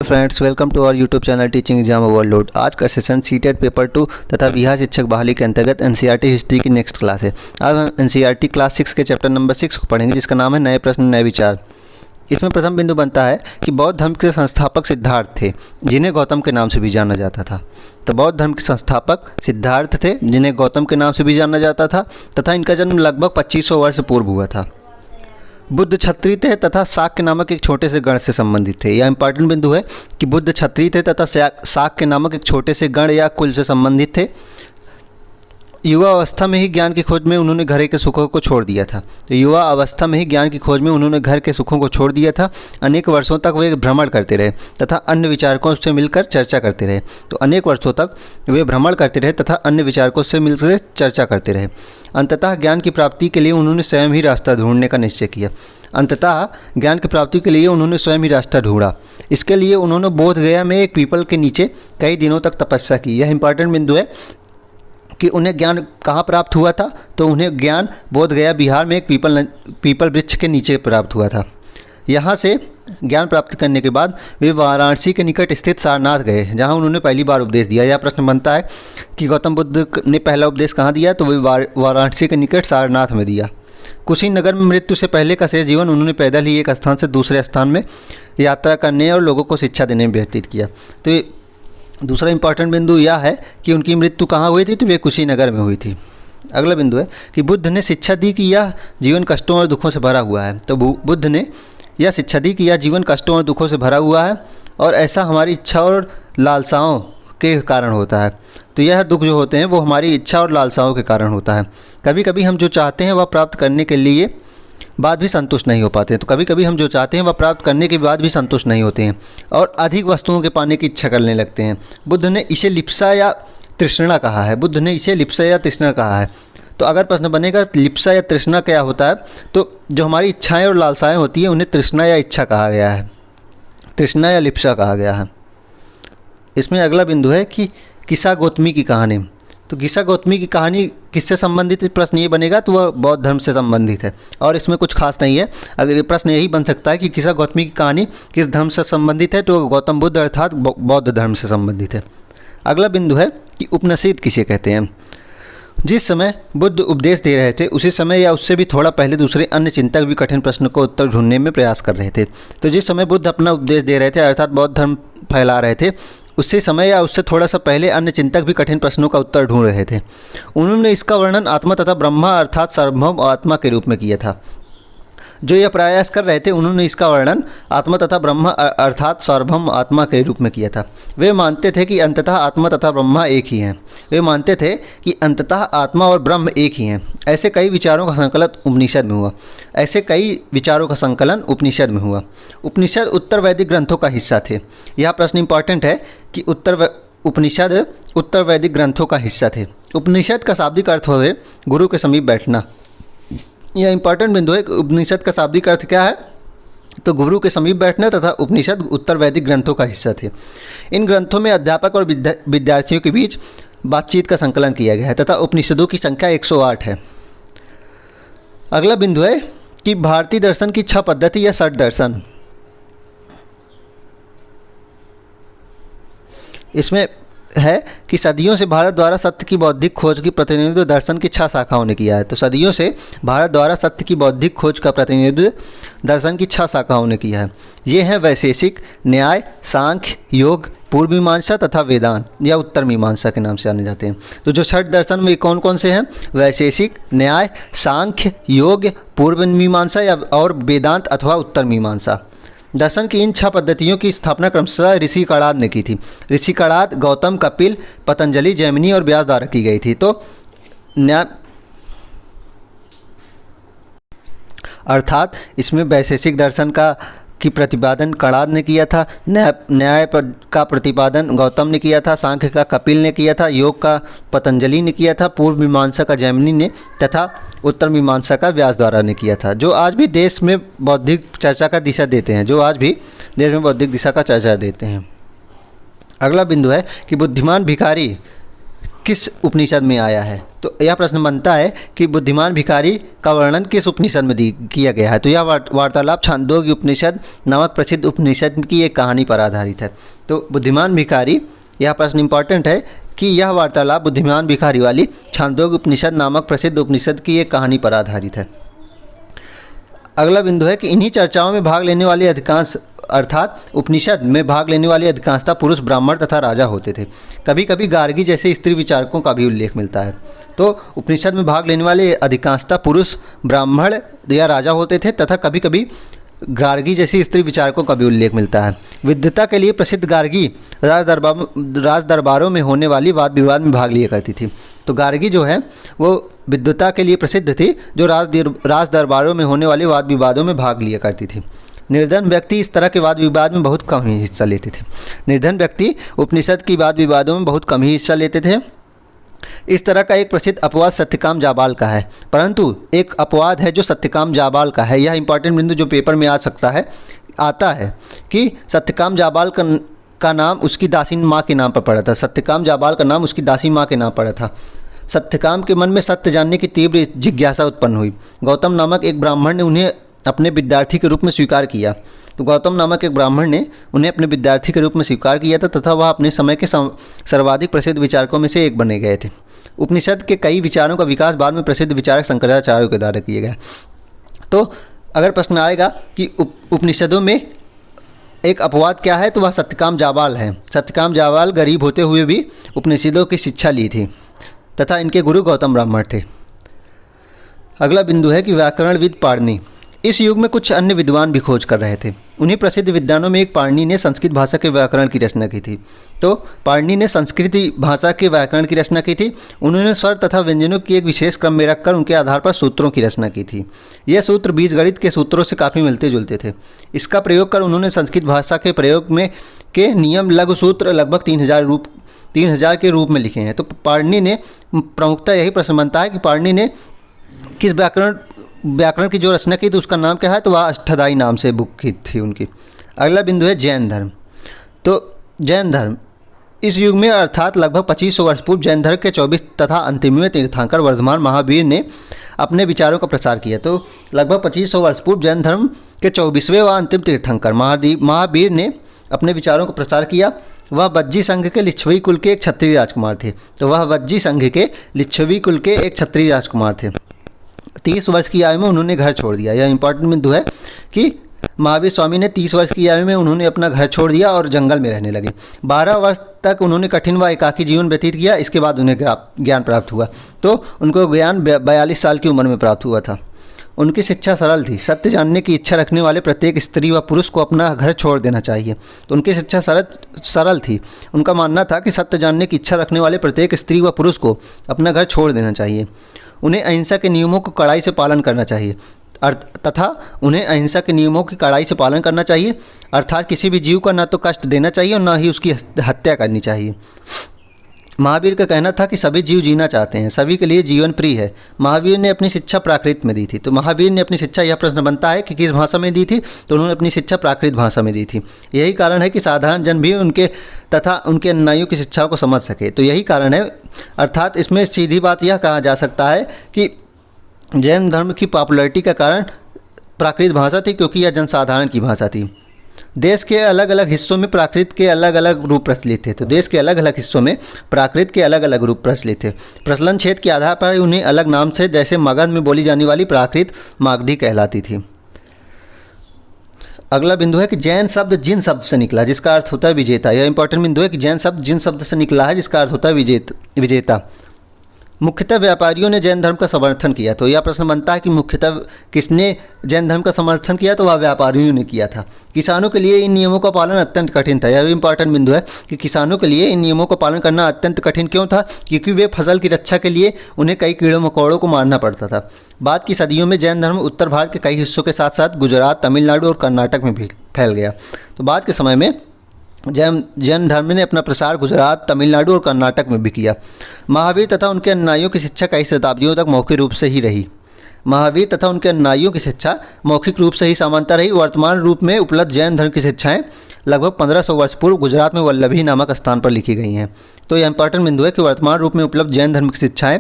Friends, welcome to our YouTube channel teaching exam overload. आज का session CTET paper 2 तथा बिहार शिक्षक बहाली के अंतर्गत एनसीईआरटी हिस्ट्री की नेक्स्ट क्लास है। अब हम एनसीईआरटी क्लास 6 के चैप्टर नंबर 6 को पढ़ेंगे, जिसका नाम है नए प्रश्न नए विचार। इसमें प्रथम बिंदु बनता है कि बौद्ध धर्म के संस्थापक सिद्धार्थ थे, जिन्हें गौतम के नाम से भी जाना जाता था। तो बौद्ध धर्म के संस्थापक सिद्धार्थ थे, जिन्हें गौतम के नाम से भी जाना जाता था, तथा इनका जन्म लगभग 2500 वर्ष पूर्व हुआ था। बुद्ध क्षत्रिय थे तथा शाक्य नामक एक छोटे से गण से संबंधित थे। यह इंपॉर्टेंट बिंदु है कि बुद्ध क्षत्रिय थे तथा शाक्य नामक एक छोटे से गण या कुल से संबंधित थे। युवा अवस्था में ही ज्ञान की खोज में उन्होंने घर के सुखों को छोड़ दिया था। तो युवा अवस्था में ही ज्ञान की खोज में उन्होंने घर के सुखों को छोड़ दिया था। अनेक वर्षों तक वे भ्रमण करते रहे तथा अन्य विचारकों से मिलकर चर्चा करते रहे। तो अनेक वर्षों तक वे भ्रमण करते रहे तथा अन्य विचारकों से मिलकर चर्चा करते रहे। अंततः ज्ञान की प्राप्ति के लिए उन्होंने स्वयं ही रास्ता ढूंढने का निश्चय किया। अंततः ज्ञान की प्राप्ति के लिए उन्होंने स्वयं ही रास्ता ढूंढा। इसके लिए उन्होंने बोध गया में एक पीपल के नीचे कई दिनों तक तपस्या की। यह इंपॉर्टेंट बिंदु है कि उन्हें ज्ञान कहाँ प्राप्त हुआ था। तो उन्हें ज्ञान बोध गया बिहार में एक पीपल वृक्ष के नीचे प्राप्त हुआ था। यहाँ से ज्ञान प्राप्त करने के बाद वे वाराणसी के निकट स्थित सारनाथ गए, जहाँ उन्होंने पहली बार उपदेश दिया। यह प्रश्न बनता है कि गौतम बुद्ध ने पहला उपदेश कहाँ दिया, तो वे वाराणसी के निकट सारनाथ में दिया। कुशीनगर में मृत्यु से पहले का शेष जीवन उन्होंने पैदल ही एक स्थान से दूसरे स्थान में यात्रा करने और लोगों को शिक्षा देने में व्यतीत किया। तो दूसरा इंपॉर्टेंट बिंदु यह है कि उनकी मृत्यु कहाँ हुई थी, तो वे कुशीनगर में हुई थी। अगला बिंदु है कि बुद्ध ने शिक्षा दी कि यह जीवन कष्टों और दुखों से भरा हुआ है। तो बुद्ध ने यह शिक्षा दी कि यह जीवन कष्टों और दुखों से भरा हुआ है और ऐसा हमारी इच्छा और लालसाओं के कारण होता है। तो यह दुख जो होते हैं वो हमारी इच्छा और लालसाओं के कारण होता है। कभी कभी हम जो चाहते हैं वह प्राप्त करने के लिए बाद भी संतुष्ट नहीं हो पाते हैं। तो कभी कभी हम जो चाहते हैं वह प्राप्त करने के बाद भी संतुष्ट नहीं होते हैं और अधिक वस्तुओं के पाने की इच्छा करने लगते हैं। बुद्ध ने इसे लिप्सा या तृष्णा कहा है। बुद्ध ने इसे लिप्सा या तृष्णा कहा है। तो अगर प्रश्न बनेगा लिप्सा या तृष्णा क्या होता है, तो जो हमारी इच्छाएं और लालसाएं होती हैं उन्हें तृष्णा या इच्छा कहा गया है, तृष्णा या लिप्सा कहा गया है। इसमें अगला बिंदु है कि किस्सा गौतमी की कहानी। तो किस्सा गौतमी की कहानी किससे संबंधित प्रश्न ये बनेगा, तो वह बौद्ध धर्म से संबंधित है और इसमें कुछ खास नहीं है। अगर ये प्रश्न यही बन सकता है कि किस्सा गौतमी की कहानी किस धर्म से संबंधित है, तो गौतम बुद्ध अर्थात बौद्ध धर्म से संबंधित है। अगला बिंदु है कि उपनिषद किसे कहते हैं। जिस समय बुद्ध उपदेश दे रहे थे उसी समय या उससे भी थोड़ा पहले दूसरे अन्य चिंतक भी कठिन प्रश्न को उत्तर ढूंढने में प्रयास कर रहे थे। तो जिस समय बुद्ध अपना उपदेश दे रहे थे अर्थात बौद्ध धर्म फैला रहे थे, उसी समय या उससे थोड़ा सा पहले अन्य चिंतक भी कठिन प्रश्नों का उत्तर ढूंढ रहे थे। उन्होंने इसका वर्णन आत्मा तथा ब्रह्मा अर्थात सार्वभौम आत्मा के रूप में किया था। जो यह प्रयास कर रहे थे उन्होंने इसका वर्णन आत्मा तथा ब्रह्मा अर्थात सार्वभौम आत्मा के रूप में किया था। वे मानते थे कि अंततः आत्मा तथा ब्रह्मा एक ही हैं। वे मानते थे कि अंततः आत्मा और ब्रह्म एक ही हैं। ऐसे कई विचारों का संकलन उपनिषद में हुआ। उपनिषद उत्तर वैदिक ग्रंथों का हिस्सा थे। यह प्रश्न इंपॉर्टेंट है कि उपनिषद उत्तर वैदिक ग्रंथों का हिस्सा थे। उपनिषद का शाब्दिक अर्थ हुए गुरु के समीप बैठना। यह इंपॉर्टेंट बिंदु है कि उपनिषद का शाब्दिक अर्थ क्या है, तो गुरु के समीप बैठना तथा उपनिषद उत्तर वैदिक ग्रंथों का हिस्सा थे। इन ग्रंथों में अध्यापक और विद्यार्थियों के बीच बातचीत का संकलन किया गया है तथा उपनिषदों की संख्या 108 है। अगला बिंदु है कि भारतीय दर्शन की 6 पद्धति या 6 दर्शन। इसमें है कि सदियों से भारत द्वारा सत्य की बौद्धिक खोज की प्रतिनिधित्व दर्शन की 6 शाखाओं ने किया है। तो सदियों से भारत द्वारा सत्य की बौद्धिक खोज का प्रतिनिधित्व दर्शन की 6 शाखाओं ने किया है। ये हैं वैशेषिक, न्याय, सांख्य, योग, पूर्व मीमांसा तथा वेदांत या उत्तर मीमांसा के नाम से जाने जाते हैं। तो जो 6 दर्शन में कौन कौन से हैं, वैशेषिक, न्याय, सांख्य, योग, पूर्व मीमांसा या और वेदांत अथवा उत्तर मीमांसा। दर्शन की इन 6 पद्धतियों की स्थापना क्रमशः ऋषि कणाद ने की थी। ऋषि कणाद, गौतम, कपिल, पतंजलि, जैमिनी और व्यास द्वारा की गई थी। तो न्याय अर्थात इसमें वैशेषिक दर्शन की प्रतिपादन कणाद ने किया था, न्याय का प्रतिपादन गौतम ने किया था, सांख्य का कपिल ने किया था, योग का पतंजलि ने किया था, पूर्व मीमांसा का जैमिनी ने तथा उत्तर मीमांसा का व्यास द्वारा ने किया था। जो आज भी देश में बौद्धिक चर्चा का दिशा देते हैं। अगला बिंदु है कि बुद्धिमान भिखारी किस उपनिषद में आया है? तो यह प्रश्न बनता है कि बुद्धिमान भिखारी का वर्णन किस उपनिषद में किया गया है? तो यह वार्तालाप छांदोग्य उपनिषद नामक प्रसिद्ध उपनिषद की एक कहानी पर आधारित है। तो बुद्धिमान भिखारी, यह प्रश्न इंपॉर्टेंट है कि यह वार्तालाप बुद्धिमान भिखारी वाली छांदोग्य उपनिषद नामक प्रसिद्ध उपनिषद की एक कहानी पर आधारित है। अगला बिंदु है कि इन्हीं चर्चाओं में भाग लेने वाले अधिकांश, अर्थात उपनिषद में भाग लेने वाले अधिकांशतः पुरुष ब्राह्मण तथा राजा होते थे। कभी कभी गार्गी जैसे स्त्री विचारकों का भी उल्लेख मिलता है। तो उपनिषद में भाग लेने वाले अधिकांशतः पुरुष ब्राह्मण या राजा होते थे तथा कभी कभी गार्गी जैसी स्त्री विचारकों का भी उल्लेख मिलता है। विद्वता के लिए प्रसिद्ध गार्गी राज दरबारों में होने वाली वाद विवाद में भाग लिया करती थी। तो गार्गी जो है वो विद्वता के लिए प्रसिद्ध थी, जो राज दरबारों में होने वाले वाद विवादों में भाग लिया करती थी। निर्धन व्यक्ति इस तरह के वाद विवाद में बहुत कम ही हिस्सा लेते थे। निर्धन व्यक्ति उपनिषद की वाद विवादों में बहुत कम ही हिस्सा लेते थे। इस तरह का एक प्रसिद्ध अपवाद सत्यकाम जाबाल का है। परंतु एक अपवाद है जो सत्यकाम जाबाल का है, यह इंपॉर्टेंट बिंदु जो पेपर में आ सकता है, आता है कि सत्यकाम जाबाल का नाम उसकी दासीन माँ के नाम पर पड़ा था। सत्यकाम जाबाल का नाम उसकी दासी माँ के नाम पड़ा था। सत्यकाम के मन में सत्य जानने की तीव्र जिज्ञासा उत्पन्न हुई। गौतम नामक एक ब्राह्मण ने उन्हें अपने विद्यार्थी के रूप में स्वीकार किया। तो गौतम नामक एक ब्राह्मण ने उन्हें अपने विद्यार्थी के रूप में स्वीकार किया था तथा वह अपने समय के सर्वाधिक प्रसिद्ध विचारकों में से एक बने गए थे। उपनिषद के कई विचारों का विकास बाद में प्रसिद्ध विचारक शंकराचार्य के द्वारा किया गया। तो अगर प्रश्न आएगा कि उपनिषदों में एक अपवाद क्या है, तो वह सत्यकाम जाबाल है। सत्यकाम जाबाल गरीब होते हुए भी उपनिषदों की शिक्षा ली थी तथा इनके गुरु गौतम ब्राह्मण थे। अगला बिंदु है कि व्याकरणविद पाणिनि। इस युग में कुछ अन्य विद्वान भी खोज कर रहे थे। उन्हीं प्रसिद्ध विद्वानों में एक पाणिनि ने संस्कृत भाषा के व्याकरण की रचना की थी। तो पाणिनि ने संस्कृत भाषा के व्याकरण की रचना की थी। उन्होंने स्वर तथा व्यंजनों की एक विशेष क्रम में रखकर उनके आधार पर सूत्रों की रचना की थी। यह सूत्र बीजगणित के सूत्रों से काफ़ी मिलते जुलते थे। इसका प्रयोग कर उन्होंने संस्कृत भाषा के प्रयोग में के नियम लघु सूत्र लगभग 3000 के रूप में लिखे हैं। तो पाणिनि ने प्रमुखता यही प्रश्न बनता है कि पाणिनि ने किस व्याकरण की जो रचना की थी उसका नाम क्या है, तो वह अष्टाध्यायी नाम से बुक की थी उनकी। अगला बिंदु है जैन धर्म। तो जैन धर्म इस युग में अर्थात लगभग 2500 वर्ष पूर्व जैन धर्म के 24 तथा अंतिमवें तीर्थंकर वर्धमान महावीर ने अपने विचारों का प्रसार किया। तो लगभग 2500 वर्ष पूर्व जैन धर्म के 24वें व अंतिम तीर्थंकर महावीर ने अपने विचारों का प्रसार किया। वह वज्जी संघ के लिच्छवी कुल के एक क्षत्रिय राजकुमार थे। तो वह वज्जी संघ के लिच्छवी कुल के एक क्षत्रिय राजकुमार थे। 30 वर्ष की आयु में उन्होंने घर छोड़ दिया। यह इंपॉर्टेंट बिंदु है कि महावीर स्वामी ने 30 वर्ष की आयु में उन्होंने अपना घर छोड़ दिया और जंगल में रहने लगे। 12 वर्ष तक उन्होंने कठिन व एकाकी जीवन व्यतीत किया। इसके बाद उन्हें ज्ञान प्राप्त हुआ। तो उनको ज्ञान 42 साल की उम्र में प्राप्त हुआ था। उनकी शिक्षा सरल थी। सत्य जानने की इच्छा रखने वाले प्रत्येक स्त्री व पुरुष को अपना घर छोड़ देना चाहिए। तो उनकी शिक्षा सरल थी। उनका मानना था कि सत्य जानने की इच्छा रखने वाले प्रत्येक स्त्री व पुरुष को अपना घर छोड़ देना चाहिए। उन्हें अहिंसा के नियमों को कड़ाई से पालन करना चाहिए अर्थात किसी भी जीव का न तो कष्ट देना चाहिए और न ही उसकी हत्या करनी चाहिए। महावीर का कहना था कि सभी जीव जीना चाहते हैं, सभी के लिए जीवन प्रिय है। महावीर ने अपनी शिक्षा प्राकृत में दी थी। तो महावीर ने अपनी शिक्षा, यह प्रश्न बनता है कि किस भाषा में दी थी, तो उन्होंने अपनी शिक्षा प्राकृत भाषा में दी थी। यही कारण है कि साधारण जन भी उनके तथा उनके अनुयायियों की शिक्षाओं को समझ सके। तो यही कारण है, अर्थात इसमें सीधी बात यह कहा जा सकता है कि जैन धर्म की पॉपुलैरिटी का कारण प्राकृत भाषा थी, क्योंकि यह जनसाधारण की भाषा थी। देश के अलग अलग हिस्सों में प्राकृत के अलग अलग रूप प्रचलित थे। तो देश के अलग अलग हिस्सों में प्राकृत के अलग अलग रूप प्रचलित थे। प्रचलन क्षेत्र के आधार पर उन्हें अलग नाम से, जैसे मगध में बोली जाने वाली प्राकृत मागधी कहलाती थी। अगला बिंदु है कि जैन शब्द जिन शब्द से निकला जिसका अर्थ होता है विजेता। यह इंपॉर्टेंट बिंदु है कि जैन शब्द जिन शब्द से निकला है जिसका अर्थ होता है विजेता। मुख्यतः व्यापारियों ने जैन धर्म का समर्थन किया। तो यह प्रश्न बनता है कि मुख्यतः किसने जैन धर्म का समर्थन किया, तो वह व्यापारियों ने किया था। किसानों के लिए इन नियमों का पालन अत्यंत कठिन था। यह भी इंपॉर्टेंट बिंदु है कि किसानों के लिए इन नियमों का पालन करना अत्यंत कठिन क्यों था, क्योंकि वे फसल की रक्षा के लिए उन्हें कई कीड़ों मकोड़ों को मारना पड़ता था। बाद की सदियों में जैन धर्म उत्तर भारत के कई हिस्सों के साथ साथ गुजरात, तमिलनाडु और कर्नाटक में भी फैल गया। तो बाद के समय में जैन धर्म ने अपना प्रसार गुजरात, तमिलनाडु और कर्नाटक में भी किया। महावीर तथा उनके अनुयायियों की शिक्षा कई शताब्दियों तक मौखिक रूप से ही रही। महावीर तथा उनके अनुयायियों की शिक्षा मौखिक रूप से ही सामान्यतः रही। वर्तमान रूप में उपलब्ध जैन धर्म की शिक्षाएं लगभग 1500 वर्ष पूर्व गुजरात में वल्लभी नामक स्थान पर लिखी गई हैं। तो यह इंपॉर्टेंट बिंदु है कि वर्तमान रूप में उपलब्ध जैन धर्म की शिक्षाएं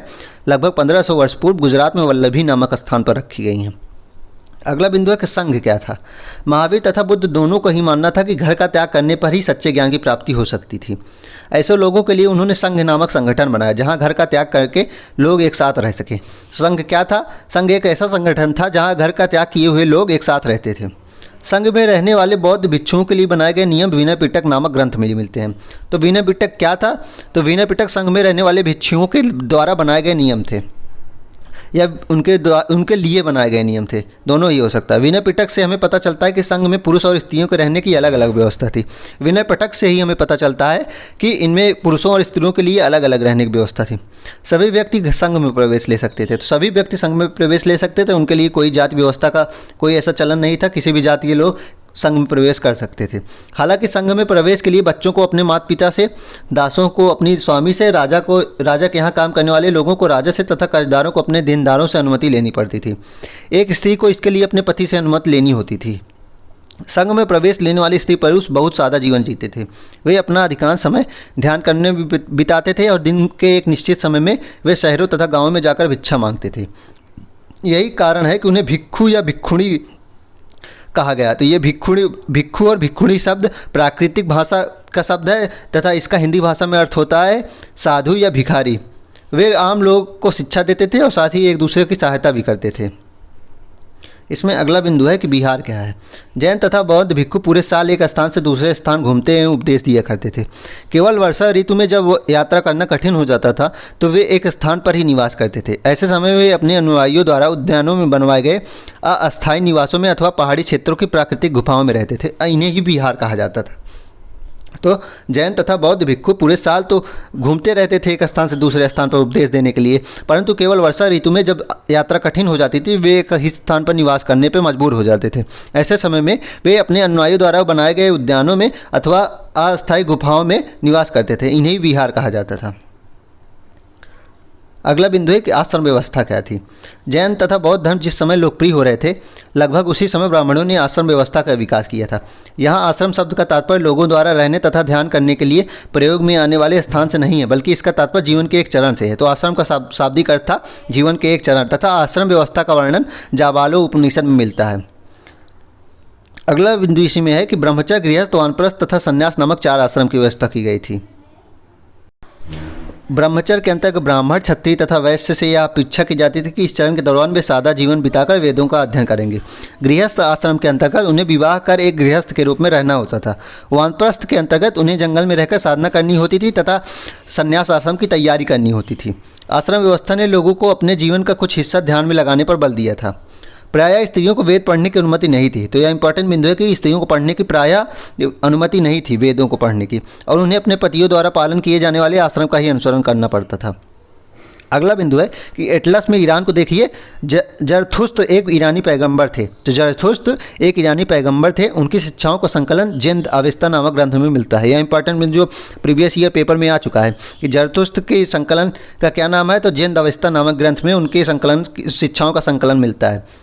लगभग 1500 वर्ष पूर्व गुजरात में वल्लभी नामक स्थान पर रखी गई हैं। अगला बिंदु है कि संघ क्या था। महावीर तथा बुद्ध दोनों को ही मानना था कि घर का त्याग करने पर ही सच्चे ज्ञान की प्राप्ति हो सकती थी। ऐसे लोगों के लिए उन्होंने संघ नामक संगठन बनाया जहां घर का त्याग करके लोग एक साथ रह सके। संघ क्या था? संघ एक ऐसा संगठन था जहां घर का त्याग किए हुए लोग एक साथ रहते थे। संघ में रहने वाले बौद्ध भिक्षुओं के लिए बनाए गए नियम विनय पिटक नामक ग्रंथ में मिलते हैं। तो विनय पिटक क्या था? तो विनय पिटक संघ में रहने वाले भिक्षुओं के द्वारा बनाए गए नियम थे या उनके लिए बनाए गए नियम थे, दोनों ही हो सकता है। विनय पिटक से हमें पता चलता है कि संघ में पुरुष और स्त्रियों के रहने की अलग अलग व्यवस्था थी। विनय पिटक से ही हमें पता चलता है कि इनमें पुरुषों और स्त्रियों के लिए अलग अलग रहने की व्यवस्था थी। सभी व्यक्ति संघ में प्रवेश ले सकते थे। तो सभी व्यक्ति संघ में प्रवेश ले सकते थे, उनके लिए कोई जाति व्यवस्था का कोई ऐसा चलन नहीं था। किसी भी जाति के लोग संघ में प्रवेश कर सकते थे। हालांकि संघ में प्रवेश के लिए बच्चों को अपने माता पिता से, दासों को अपनी स्वामी से, राजा के यहाँ काम करने वाले लोगों को राजा से तथा कर्जदारों को अपने देनदारों से अनुमति लेनी पड़ती थी। एक स्त्री को इसके लिए अपने पति से अनुमति लेनी होती थी। संघ में प्रवेश लेने वाले स्त्री पुरुष बहुत सादा जीवन जीते थे। वे अपना अधिकांश समय ध्यान करने में बिताते थे और दिन के एक निश्चित समय में वे शहरों तथा गाँवों में जाकर भिक्षा मांगते थे। यही कारण है कि उन्हें भिक्षु या भिक्षुणी कहा गया। तो ये भिक्षु और भिक्षुणी शब्द प्राकृतिक भाषा का शब्द है तथा इसका हिंदी भाषा में अर्थ होता है साधु या भिखारी। वे आम लोग को शिक्षा देते थे और साथ ही एक दूसरे की सहायता भी करते थे। इसमें अगला बिंदु है कि बिहार क्या है। जैन तथा बौद्ध भिक्षु पूरे साल एक स्थान से दूसरे स्थान घूमते एवं उपदेश दिया करते थे। केवल वर्षा ऋतु में जब यात्रा करना कठिन हो जाता था तो वे एक स्थान पर ही निवास करते थे। ऐसे समय वे अपने अनुयायियों द्वारा उद्यानों में बनवाए गए अस्थायी निवासों में अथवा पहाड़ी क्षेत्रों की प्राकृतिक गुफाओं में रहते थे। इन्हें ही बिहार कहा जाता था। तो जैन तथा बौद्ध भिक्षु पूरे साल तो घूमते रहते थे एक स्थान से दूसरे स्थान पर उपदेश देने के लिए, परंतु केवल वर्षा ऋतु में जब यात्रा कठिन हो जाती थी वे एक ही स्थान पर निवास करने पर मजबूर हो जाते थे। ऐसे समय में वे अपने अनुयायियों द्वारा बनाए गए उद्यानों में अथवा अस्थायी गुफाओं में निवास करते थे। इन्हें विहार कहा जाता था। अगला बिंदु है कि आश्रम व्यवस्था क्या थी। जैन तथा बौद्ध धर्म जिस समय लोकप्रिय हो रहे थे लगभग उसी समय ब्राह्मणों ने आश्रम व्यवस्था का विकास किया था। यहाँ आश्रम शब्द का तात्पर्य लोगों द्वारा रहने तथा ध्यान करने के लिए प्रयोग में आने वाले स्थान से नहीं है, बल्कि इसका तात्पर्य जीवन के एक चरण से है। तो आश्रम का शाब्दिक अर्थ था जीवन के एक चरण तथा आश्रम व्यवस्था का वर्णन जाबालो उपनिषद में मिलता है। अगला बिंदु इसी में है कि ब्रह्मचर्य, गृहस्थ, वानप्रस्थ तथा संन्यास नामक 4 आश्रम की व्यवस्था की गई थी। ब्रह्मचर्य के अंतर्गत ब्राह्मण, क्षत्रिय तथा वैश्य से यह अपेक्षा की जाती थी कि इस चरण के दौरान वे सादा जीवन बिताकर वेदों का अध्ययन करेंगे। गृहस्थ आश्रम के अंतर्गत उन्हें विवाह कर एक गृहस्थ के रूप में रहना होता था। वानप्रस्थ के अंतर्गत उन्हें जंगल में रहकर साधना करनी होती थी तथा संन्यास आश्रम की तैयारी करनी होती थी। आश्रम व्यवस्था ने लोगों को अपने जीवन का कुछ हिस्सा ध्यान में लगाने पर बल दिया था। प्रायः स्त्रियों को वेद पढ़ने की अनुमति नहीं थी। तो यह इंपॉर्टेंट बिंदु है कि स्त्रियों को पढ़ने की प्रायः अनुमति नहीं थी वेदों को पढ़ने की, और उन्हें अपने पतियों द्वारा पालन किए जाने वाले आश्रम का ही अनुसरण करना पड़ता था। अगला बिंदु है कि एटलस में ईरान को देखिए। जरथुस्त्र एक ईरानी पैगंबर थे। तो जरथुस्त्र एक ईरानी पैगंबर थे। उनकी शिक्षाओं का संकलन जिंद अवेस्ता नामक ग्रंथ में मिलता है। यह इंपॉर्टेंट बिंदु जो प्रीवियस ईयर पेपर में आ चुका है कि जरथुस्त्र के संकलन का क्या नाम है। तो जिंद अवेस्ता नामक ग्रंथ में उनके संकलन शिक्षाओं का संकलन मिलता है।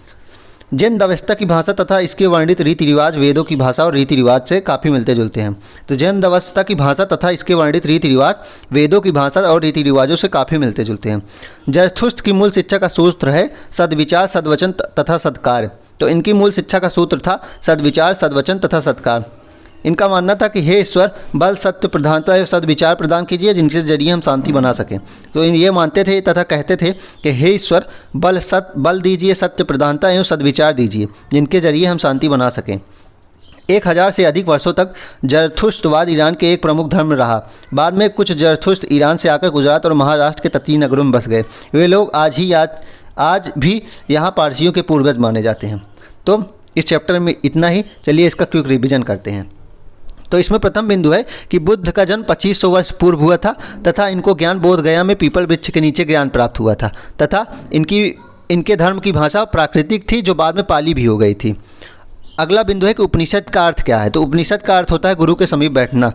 जिंद अवस्था की भाषा तथा इसके वर्णित रीति रिवाज वेदों की भाषा और रीति रिवाज से काफ़ी मिलते जुलते हैं। तो जिंद अवस्था की भाषा तथा इसके वर्णित रीति रिवाज वेदों की भाषा और रीति रिवाजों से काफ़ी मिलते जुलते हैं। जरथुस्त्र की मूल शिक्षा का सूत्र है सद्विचार, सद्वचन तथा सत्कार। तो इनकी मूल शिक्षा का सूत्र था सद्विचार, सद्वचन तथा सत्कार। इनका मानना था कि हे ईश्वर, बल, सत्य, प्रधानता एवं सद्विचार प्रदान कीजिए जिनके जरिए हम शांति बना सकें। तो ये मानते थे तथा कहते थे कि हे ईश्वर, बल दीजिए, सत्य, प्रधानता एवं सद्विचार दीजिए जिनके जरिए हम शांति बना सकें। 1000 से अधिक वर्षों तक जरथुस्त्रवाद ईरान के एक प्रमुख धर्म रहा। बाद में कुछ जरथुस्त्र ईरान से आकर गुजरात और महाराष्ट्र के तटीय नगरों में बस गए। वे लोग आज भी यहाँ पारसियों के पूर्वज माने जाते हैं। तो इस चैप्टर में इतना ही। चलिए इसका क्विक रिवीजन करते हैं। तो इसमें प्रथम बिंदु है कि बुद्ध का जन्म 2500 वर्ष पूर्व हुआ था तथा इनको ज्ञान बोध गया में पीपल वृक्ष के नीचे ज्ञान प्राप्त हुआ था तथा इनके धर्म की भाषा प्राकृतिक थी जो बाद में पाली भी हो गई थी। अगला बिंदु है कि उपनिषद का अर्थ क्या है। तो उपनिषद का अर्थ होता है गुरु के समीप बैठना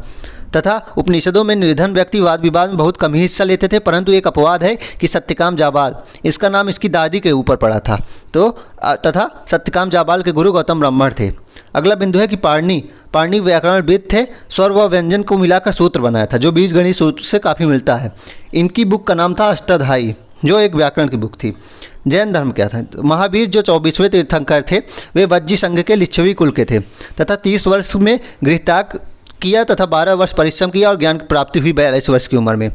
तथा उपनिषदों में निर्धन व्यक्ति वाद विवाद में बहुत कम ही हिस्सा लेते थे, परंतु एक अपवाद है कि सत्यकाम जाबाल, इसका नाम इसकी दादी के ऊपर पड़ा था। तो तथा सत्यकाम जाबाल के गुरु गौतम ब्राह्मण थे। अगला बिंदु है कि पाणिनि व्याकरणविद थे, स्वर व व्यंजन को मिलाकर सूत्र बनाया था जो बीजगणित सूत्र से काफ़ी मिलता है। इनकी बुक का नाम था अष्टाध्यायी, जो एक व्याकरण की बुक थी। जैन धर्म क्या था? महावीर जो 24वें तीर्थंकर थे वे वज्जी संघ के लिच्छवी कुल के थे तथा 30 वर्ष में गृहत्याग किया तथा 12 वर्ष परिश्रम किया और ज्ञान की प्राप्ति हुई 42 वर्ष की उम्र में,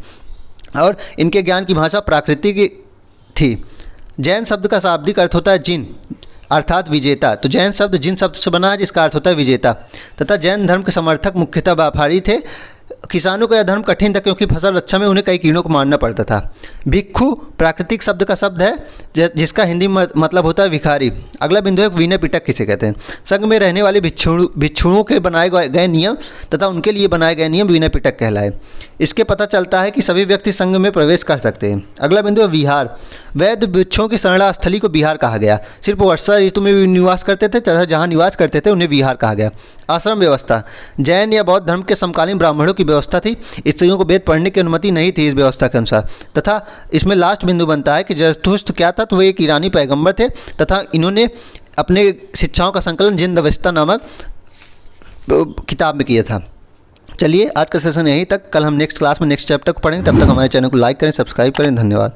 और इनके ज्ञान की भाषा प्राकृतिक थी। जैन शब्द का शाब्दिक अर्थ होता है जिन अर्थात विजेता, तो जैन शब्द जिन शब्द से बना है जिसका अर्थ होता है विजेता। तथा जैन धर्म के समर्थक मुख्यतः व्यापारी थे। किसानों का यह धर्म कठिन था क्योंकि फसल रक्षा में उन्हें कई कीड़ों को मारना पड़ता था। भिक्षु प्राकृतिक शब्द का शब्द है जिसका हिंदी मतलब होता है भिखारी। अगला बिंदु है विनय पिटक किसे कहते हैं? संघ में रहने वाले भिक्षुओं के बनाए गए नियम तथा उनके लिए बनाए गए नियम विनय पिटक कहलाए। इसके पता चलता है कि सभी व्यक्ति संघ में प्रवेश कर सकते हैं। अगला बिंदु है विहार। वैद्य भिक्षुओं की शरणा स्थली को विहार कहा गया। सिर्फ वर्षा ऋतु में निवास करते थे तथा जहाँ निवास करते थे उन्हें विहार कहा गया। आश्रम व्यवस्था जैन या बौद्ध धर्म के समकालीन ब्राह्मणों की व्यवस्था थी। स्त्रियों को वेद पढ़ने की अनुमति नहीं थी इस व्यवस्था के अनुसार। तथा इसमें लास्ट बिंदु बनता है कि जरथुस्त्र क्या था? तो वो एक ईरानी पैगंबर थे तथा इन्होंने अपने शिक्षाओं का संकलन जिंदवस्ता नामक किताब में किया था। चलिए आज का सेशन यहीं तक। कल हम नेक्स्ट क्लास में नेक्स्ट चैप्टर को पढ़ेंगे। तब तक हमारे चैनल को लाइक करें, सब्सक्राइब करें। धन्यवाद।